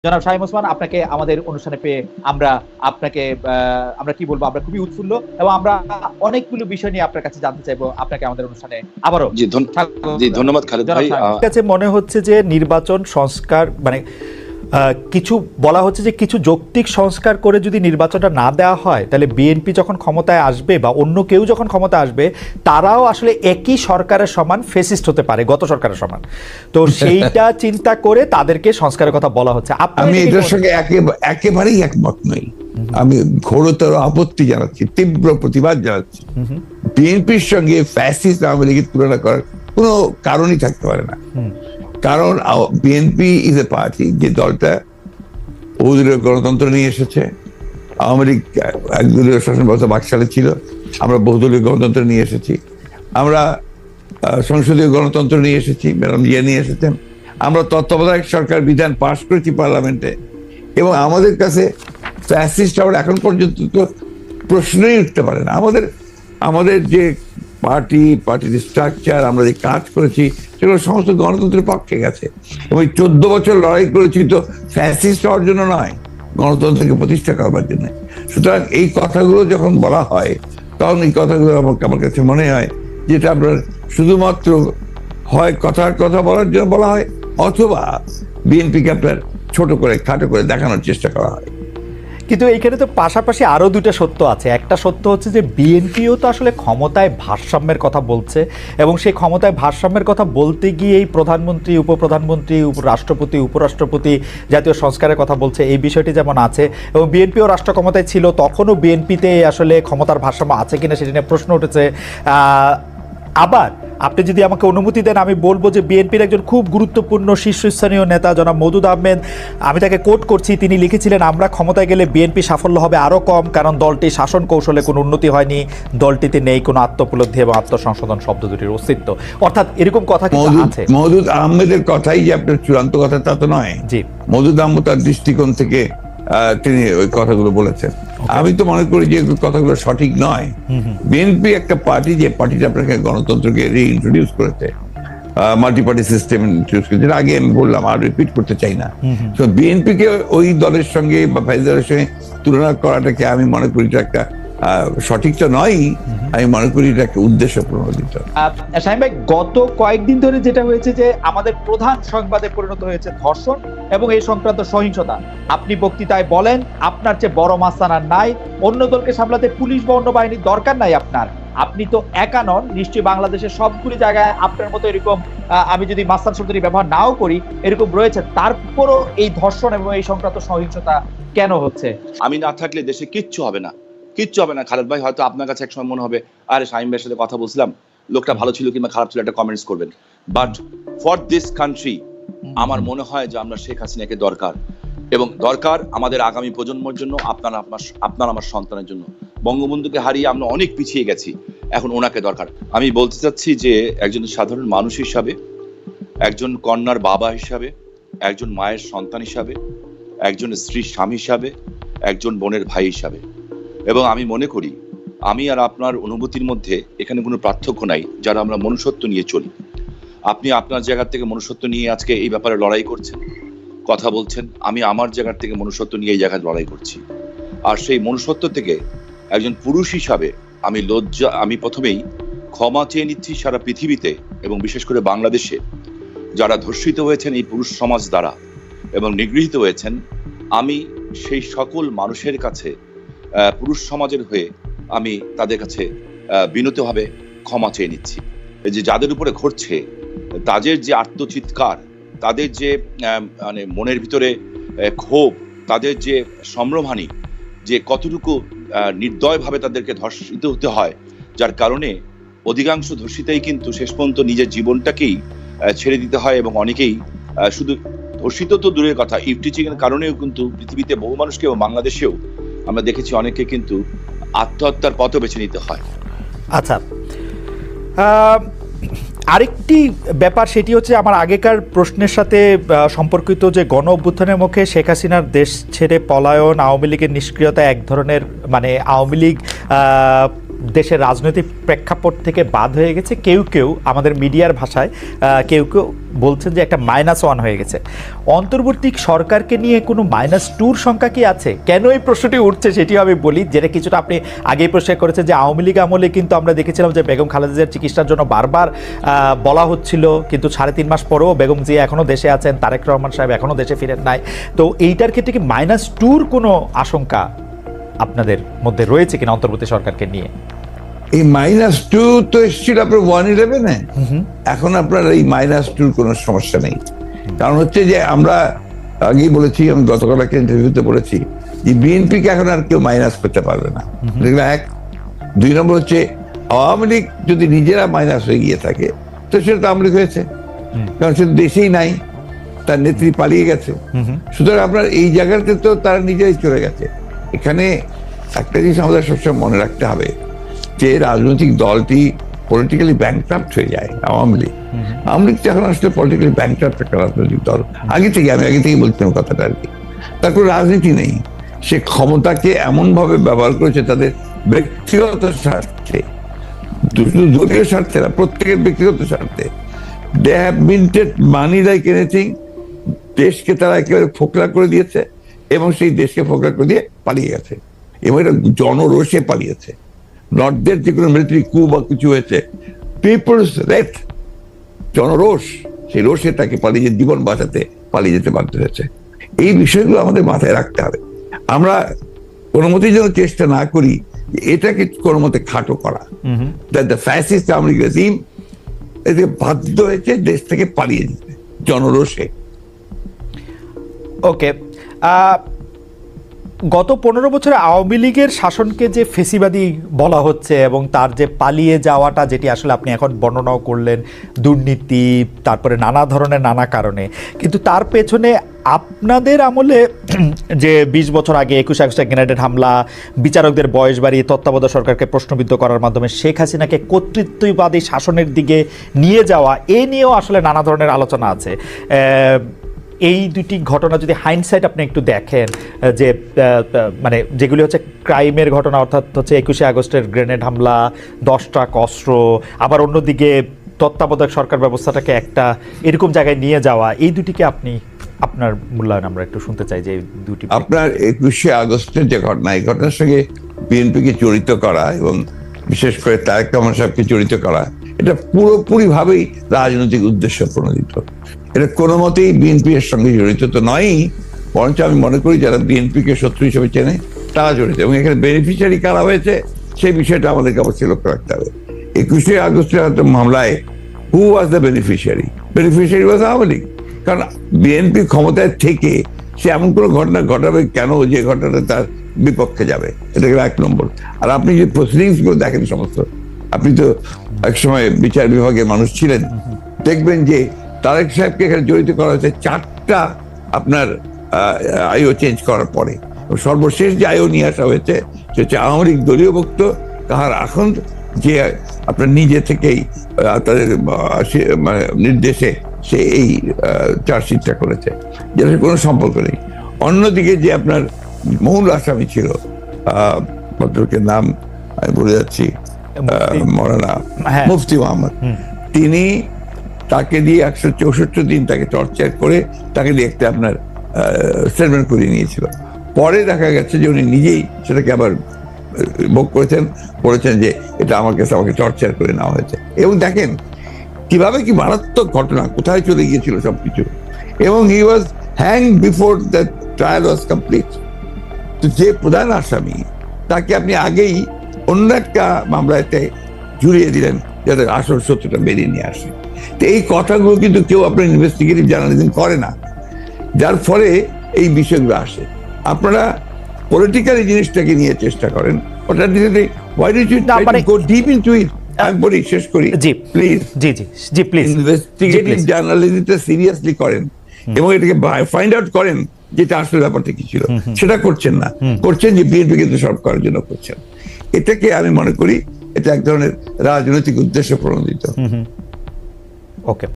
জনাব শামীম ওসমান, আপনাকে আমাদের অনুষ্ঠানে পেয়ে আমরা আপনাকে আমরা কি বলবো, আমরা খুবই উৎফুল্ল এবং আমরা অনেকগুলো বিষয় নিয়ে আপনার কাছে জানতে চাইবো। আপনাকে আমাদের অনুষ্ঠানে আবারও ধন্যবাদ খালেদ ভাই। কাছে মনে হচ্ছে যে নির্বাচন সংস্কার মানে কিছু বলা হচ্ছে যে কিছু যৌক্তিক সংস্কার করে যদি নির্বাচনটা না দেওয়া হয় তাহলে বিএনপি যখন ক্ষমতায় আসবে বা অন্য কেউ যখন ক্ষমতায় আসবে তারাও আসলে একই সরকারের সমান ফেসিস্ট হতে পারে, গত সরকারের সমান। তো সেইটা চিন্তা করে তাদেরকে সংস্কারের কথা বলা হচ্ছে। আমি এটার সঙ্গে একেবারেই একমত নই। আমি ঘোরতর আপত্তি জানাচ্ছি, তীব্র প্রতিবাদ জানাচ্ছি। বিএনপির সঙ্গে ফ্যাসিস্ট আওয়ামী লীগের তুলনা করার কোনো কারণই থাকতে পারে না। কারণ বিএনপি ইজ এ পার্টি, যে দলটা বহুদলীয় গণতন্ত্র নিয়ে এসেছে। আওয়ামী লীগ একদলীয় শাসন ব্যবস্থা বাকশালে ছিল, আমরা বহুদলীয় গণতন্ত্র নিয়ে এসেছি। আমরা সংসদীয় গণতন্ত্র নিয়ে এসেছি, ম্যাডাম জিয়া নিয়ে এসেছেন। আমরা তত্ত্বাবধায়ক সরকার বিধান পাশ করেছি পার্লামেন্টে, এবং আমাদের কাছে ফ্যাসিস্ট আবার এখন পর্যন্ত তো প্রশ্নই উঠতে পারে না। আমাদের যে পার্টির স্ট্রাকচার, আমরা যে কাজ করেছি, সেগুলো সমস্ত গণতন্ত্রের পক্ষে গেছে। এবং 14 বছর লড়াই করেছি তো ফ্যাসিস্ট হওয়ার জন্য নয়, গণতন্ত্রকে প্রতিষ্ঠা করবার জন্য। সুতরাং এই কথাগুলো যখন বলা হয়, তখন এই কথাগুলো আমার কাছে মনে হয় যেটা আপনার শুধুমাত্র হয় কথার কথা বলার জন্য বলা হয়, অথবা বিএনপিকে আপনার ছোট করে খাটো করে দেখানোর চেষ্টা করা হয়। কিন্তু এইখানে তো পাশাপাশি আরো দুটো সত্য আছে। একটা সত্য হচ্ছে যে বিএনপিও তো আসলে ক্ষমতায় ভারসাম্যের কথা বলছে, এবং সেই ক্ষমতায় ভারসাম্যের কথা বলতে গিয়ে এই প্রধানমন্ত্রী, উপপ্রধানমন্ত্রী, রাষ্ট্রপতি, উপরাষ্ট্রপতি জাতীয় সংস্কারের কথা বলছে। এই বিষয়টি যেমন আছে, এবং বিএনপিও রাষ্ট্র ক্ষমতায় ছিল, তখনও বিএনপিতে আসলে ক্ষমতার ভারসাম্য আছে কিনা সেটা নিয়ে প্রশ্ন উঠেছে। আবার আপনি যদি আমাকে অনুমতি দেন, আমি বলবো যে বিএনপির একজন খুব গুরুত্বপূর্ণ শীর্ষস্থানীয় নেতা জনাব মওদুদ আহমেদ, আমি তাকে কোট করছি, তিনি লিখেছিলেন, আমরা ক্ষমতায় গেলে বিএনপি সাফল্য হবে আরও কম, কারণ দলটি শাসন কৌশলে কোনো উন্নতি হয়নি, দলটিতে নেই কোনো আত্মোপলব্ধি এবং আত্মসংশোধন শব্দ দুটির অস্তিত্ব। অর্থাৎ এরকম কথা কিন্তু আছে। মওদুদ আহমেদের কথাই যে আপনার চূড়ান্ত কথা তা তো নয়। জি, মওদুদ আহমেদ তার দৃষ্টিকোণ থেকে তিনি ওই কথাগুলো বলেছেন। আমি তো মনে করি যে কথাগুলো সঠিক নয়। বিএনপি একটা পার্টি, যে পার্টিটা আপনাকে গণতন্ত্রকে রিইন্ট্রোডিউস করেছে, মাল্টি পার্টি সিস্টেম ইন্ট্রোডিউস করেছে, আগে আমি বললাম, আর রিপিট করতে চাই না। তো বিএনপিকে ওই দলের সঙ্গে বা ফেডারেশনের সঙ্গে তুলনা করাটাকে আমি মনে করি একটা সঠিক তো নয়। আমি মনে করি এটা একটা উদ্দেশ্য প্রণোদিত। শামীম ভাই, গত কয়েকদিন ধরে যেটা হয়েছে যে আমাদের প্রধান সংবাদে পরিণত হয়েছে ধর্ষণ এবং এই সংক্রান্ত সহিংসতা। আপনি বক্তৃতায় বলেন, আপনার চেয়ে বড় মাস্তান আর নাই, অন্য দলকে সামলাতে পুলিশ বা অন্য বাহিনীর দরকার নাই আপনার। আপনি তো একা নন, নিশ্চয়ই বাংলাদেশের সবগুলি জায়গায় আপনার মতো এরকম, আমি যদি মাস্তান শব্দটি ব্যবহার নাও করি, এরকম রয়েছে। তারপরও এই ধর্ষণ এবং এই সংক্রান্ত সহিংসতা কেন হচ্ছে? আমি না থাকলে দেশে কিচ্ছু হবে না, কিচ্ছু হবে না খালেদ ভাই। হয়তো আপনার কাছে এক সময় মনে হবে, আরে শামীম ভাইয়ের সাথে কথা বলছিলাম, লোকটা ভালো ছিল কিংবা খারাপ ছিল, একটা কমেন্টস করবেন। বাট ফর দিস কান্ট্রি আমার মনে হয় যে আমরা শেখ হাসিনাকে দরকার, এবং দরকার আমাদের আগামী প্রজন্মের জন্য, আপনার আমার সন্তানের জন্য। বঙ্গবন্ধুকে হারিয়ে আমরা অনেক পিছিয়ে গেছি, এখন ওনাকে দরকার। আমি বলতে চাচ্ছি যে একজন সাধারণ মানুষ হিসাবে, একজন কন্যার বাবা হিসাবে, একজন মায়ের সন্তান হিসাবে, একজন স্ত্রীর স্বামী হিসাবে, একজন বোনের ভাই হিসাবে, এবং আমি মনে করি আমি আর আপনার অনুভূতির মধ্যে এখানে কোনো পার্থক্য নাই, যারা আমরা মনুষ্যত্ব নিয়ে চলি। আপনি আপনার জায়গা থেকে মনুষ্যত্ব নিয়ে আজকে এই ব্যাপারে লড়াই করছেন, কথা বলছেন। আমি আমার জায়গা থেকে মনুষ্যত্ব নিয়ে এই জায়গায় লড়াই করছি। আর সেই মনুষ্যত্ব থেকে একজন পুরুষ হিসাবে আমি প্রথমেই ক্ষমা চেয়ে নিচ্ছি সারা পৃথিবীতে, এবং বিশেষ করে বাংলাদেশে যারা ধর্ষিত হয়েছেন এই পুরুষ সমাজ দ্বারা এবং নিগৃহীত হয়েছেন। আমি সেই সকল মানুষের কাছে, পুরুষ সমাজের হয়ে আমি তাদের কাছে বিনীতভাবে ক্ষমা চেয়ে নিচ্ছি। এই যে যাদের উপরে ঘটছে, তাদের যে আত্মচিৎকার, তাদের যে মানে মনের ভিতরে ক্ষোভ, তাদের যে সম্ভ্রমহানি, যে কতটুকু নির্দয়ভাবে তাদেরকে ধর্ষিত হতে হয়, যার কারণে অধিকাংশ ধর্ষিতাই কিন্তু শেষ পর্যন্ত নিজের জীবনটাকেই ছেড়ে দিতে হয়। এবং অনেকেই শুধু ধর্ষিত তো দূরের কথা, ইভটিজিং এর কারণেও কিন্তু পৃথিবীতে বহু মানুষকে, এবং বাংলাদেশেও আমরা দেখেছি অনেকে কিন্তু আত্মহত্যার পথও বেছে নিতে হয়। আচ্ছা, আরেকটি ব্যাপার, সেটি হচ্ছে আমার আগেকার প্রশ্নের সাথে সম্পর্কিত, যে গণ অভ্যুত্থানের মুখে শেখ হাসিনার দেশ ছেড়ে পলায়ন, আওয়ামী লীগের নিষ্ক্রিয়তা, এক ধরনের মানে আওয়ামী লীগ দেশের রাজনৈতিক প্রেক্ষাপট থেকে বাদ হয়ে গেছে, কেউ কেউ আমাদের মিডিয়ার ভাষায় কেউ কেউ বলছেন যে একটা -1 হয়ে গেছে। অন্তর্বর্তী সরকারকে নিয়ে কোনো -2 সংখ্যা কি আছে? কেন এই প্রশ্নটি উঠছে সেটিও আমি বলি, যেটা কিছুটা আপনি আগেই প্রশ্ন করেছেন যে আওয়ামী লীগ আমলে কিন্তু আমরা দেখেছিলাম যে বেগম খালেদা জিয়ার চিকিৎসার জন্য বারবার বলা হচ্ছিল, কিন্তু 3.5 মাস পরেও বেগম জিয়া এখনও দেশে আছেন, তারেক রহমান সাহেব এখনও দেশে ফিরেন নাই। তো এইটার ক্ষেত্রে কি -2 কোনো আশঙ্কা আপনাদের মধ্যে রয়েছে কিনা অন্তর্বর্তী সরকারকে নিয়ে? এই -2 তো এসেছিল আপনার 111-এ, এখন আপনার এই -2 কোনো সমস্যা নেই। কারণ হচ্ছে যে আমরা আগেই বলেছি, আমি গতকাল একটা ইন্টারভিউতে বলেছি যে বিএনপিকে এখন আর কেউ মাইনাস করতে পারবে না, এগুলো এক। 2 নম্বর হচ্ছে আওয়ামী লীগ যদি নিজেরা মাইনাস হয়ে গিয়ে থাকে তো সেটা তো আওয়ামী লীগ হয়েছে, কারণ সে দেশেই নাই, তার নেত্রী পালিয়ে গেছে। সুতরাং আপনার এই জায়গাতে তো তারা নিজেরাই চলে গেছে। এখানে একটা জিনিস আমাদের সবসময় মনে রাখতে হবে যে রাজনৈতিক দলটি পলিটিক্যালি ব্যাংক্রাফট হয়ে যায়। আওয়ামী লীগ এখন আসলে পলিটিক্যালি ব্যাংক্রাফট একটা রাজনৈতিক দল। আমি আগে থেকে বলছিলাম কথাটা আর কি। তার কোনো রাজনীতি নেই, সে ক্ষমতাকে এমন ভাবে ব্যবহার করেছে তাদের ব্যক্তিগত স্বার্থে, দলীয় স্বার্থে না, প্রত্যেকের ব্যক্তিগত স্বার্থে। They have minted money like anything. দেশকে তারা একেবারে ফোকলা করে দিয়েছে এবং সেই দেশকে ফোকলা করে দিয়ে পালিয়ে গেছে, এবং এটা জনরোষে পালিয়েছে। নর্থদের যে কোনো মিলিটারি কু বা কিছু হয়েছে, পিপলস রেট, জনরোষ, সেই রোষে তাকে পালিয়ে জীবন বাঁচাতে পালিয়ে যেতে বাধ্য হয়েছে। এই বিষয়গুলো আমাদের মাথায় রাখতে হবে। আমরা কোনো মতেই যেন চেষ্টা না করি এটাকে কোনো মতে খাটো করা। The fascist Awami League regime এতে বাধ্য হয়েছে দেশ থেকে পালিয়ে যেতে জনরোষে। ওকে, গত 15 বছরে আওয়ামী লীগের শাসনকে যে ফেসিবাদী বলা হচ্ছে এবং তার যে পালিয়ে যাওয়াটা, যেটি আসলে আপনি এখন বর্ণনাও করলেন, দুর্নীতি, তারপরে নানা ধরনের নানা কারণে, কিন্তু তার পেছনে আপনাদের আমলে যে 20 বছর আগে 21 আগস্টে গ্রেনেড হামলা, বিচারকদের বয়স বাড়িয়ে তত্ত্বাবধায়ক সরকারকে প্রশ্নবিদ্ধ করার মাধ্যমে শেখ হাসিনাকে কর্তৃত্ববাদী শাসনের দিকে নিয়ে যাওয়া, এ নিয়েও আসলে নানা ধরনের আলোচনা আছে। এই দুটি ঘটনা যদি হাইন্ডসাইট আপনি একটু দেখেন, যে মানে যেগুলি হচ্ছে ক্রাইমের ঘটনা, অর্থাৎ হচ্ছে 21 আগস্টের গ্রেনেড হামলা, 10 ট্রাক অস্ত্র, আবার অন্যদিকে তত্ত্বাবধায়ক সরকার ব্যবস্থাটাকে একটা এরকম জায়গায় নিয়ে যাওয়া, এই দুটিকে আপনি আপনার মূল্যায়ন আমরা একটু শুনতে চাই যে এই দুটি। আপনার 21 আগস্টের যে ঘটনা, এই ঘটনার সঙ্গে বিএনপিকে জড়িত করা এবং বিশেষ করে তারেক রহমান সাহেবকে জড়িত করা, এটা পুরোপুরি ভাবেই রাজনৈতিক উদ্দেশ্য প্রণোদিত। এটা কোনো মতেই বিএনপি এর সঙ্গে জড়িত তো নয়ই, বরঞ্চ আমি মনে করি যারা বিএনপিকে শত্রু হিসেবে চেনে তারা জড়িত, এবং এখানে বেনিফিশিয়ারি কারা হয়েছে সেই বিষয়টা আমাদেরকে অবশ্যই লক্ষ্য রাখতে হবে। 21 আগস্টের মামলায় who was the beneficiary? Beneficiary was Awami League. কারণ বিএনপি ক্ষমতায় থেকে সে এমন কোনো ঘটনা ঘটাবে কেন যে ঘটনাটা তার বিপক্ষে যাবে? এটা গেল 1 নম্বর। আর আপনি যে প্রসিডিংস গুলো দেখেন সমস্ত, আপনি তো একসময় বিচার বিভাগের মানুষ ছিলেন, দেখবেন যে তারেক সাহেবকে এখানে জড়িত করা হয়েছে 4টা আপনার আইও চেঞ্জ করার পরে। সর্বশেষ যে আইও নিয়ে আসা হয়েছে সে হচ্ছে আওয়ামী লীগ দলীয় ভুক্ত কাহার এখন যে আপনার নিজে থেকেই তাদের নির্দেশে সে এই চার্জশিটটা করেছে, যেটা কোনো সম্পর্ক নেই। অন্যদিকে যে আপনার মূল আসামি ছিল, ভদ্রলোকের নাম আমি বলে যাচ্ছি, মৌলানা মুফতি মোহাম্মদ, তিনি তাকে দিয়ে 164 দিন তাকে টর্চার করে তাকে দিয়ে একটা আপনার স্টেটমেন্ট করিয়ে নিয়েছিল। পরে দেখা গেছে যে উনি নিজেই সেটাকে আবার ভোগ করেছেন, বলেছেন যে এটা আমার কাছে আমাকে টর্চার করে নেওয়া হয়েছে। এবং দেখেন কিভাবে কি মারাত্মক ঘটনা, কোথায় চলে গিয়েছিল সবকিছু। এবং he was hang before the trial was complete. তো যে প্রধান আসামি তাকে আপনি আগেই অন্য একটা মামলাতে জুড়িয়ে দিলেন যাতে আসল সত্যটা বেরিয়ে নিয়ে আসে। তো এই কথাগুলো কিন্তু কেউ আপনার ইনভেস্টিগেটিভ জার্নালিজম করে না, যার ফলে এই বিষয়গুলো আসে। আপনারা পলিটিক্যালি জিনিসটাকে নিয়ে চেষ্টা করেন, ওটা দিলে why did you try to go deep into it? আমি বলি, শেষ করি প্লিজ। জি প্লিজ ইনভেস্টিগেটিভ জার্নালিজমটা সিরিয়াসলি করেন এবং এটাকে ফাইন্ড আউট করেন যেটা আসলে ব্যাপারটা কি ছিল। সেটা করছেন না, করছেন যে বিএনপি কিন্তু সব করার জন্য করছেন। এটাকে আমি মনে করি এটা এক ধরনের রাজনৈতিক উদ্দেশ্য প্রণোদিত। ওকে।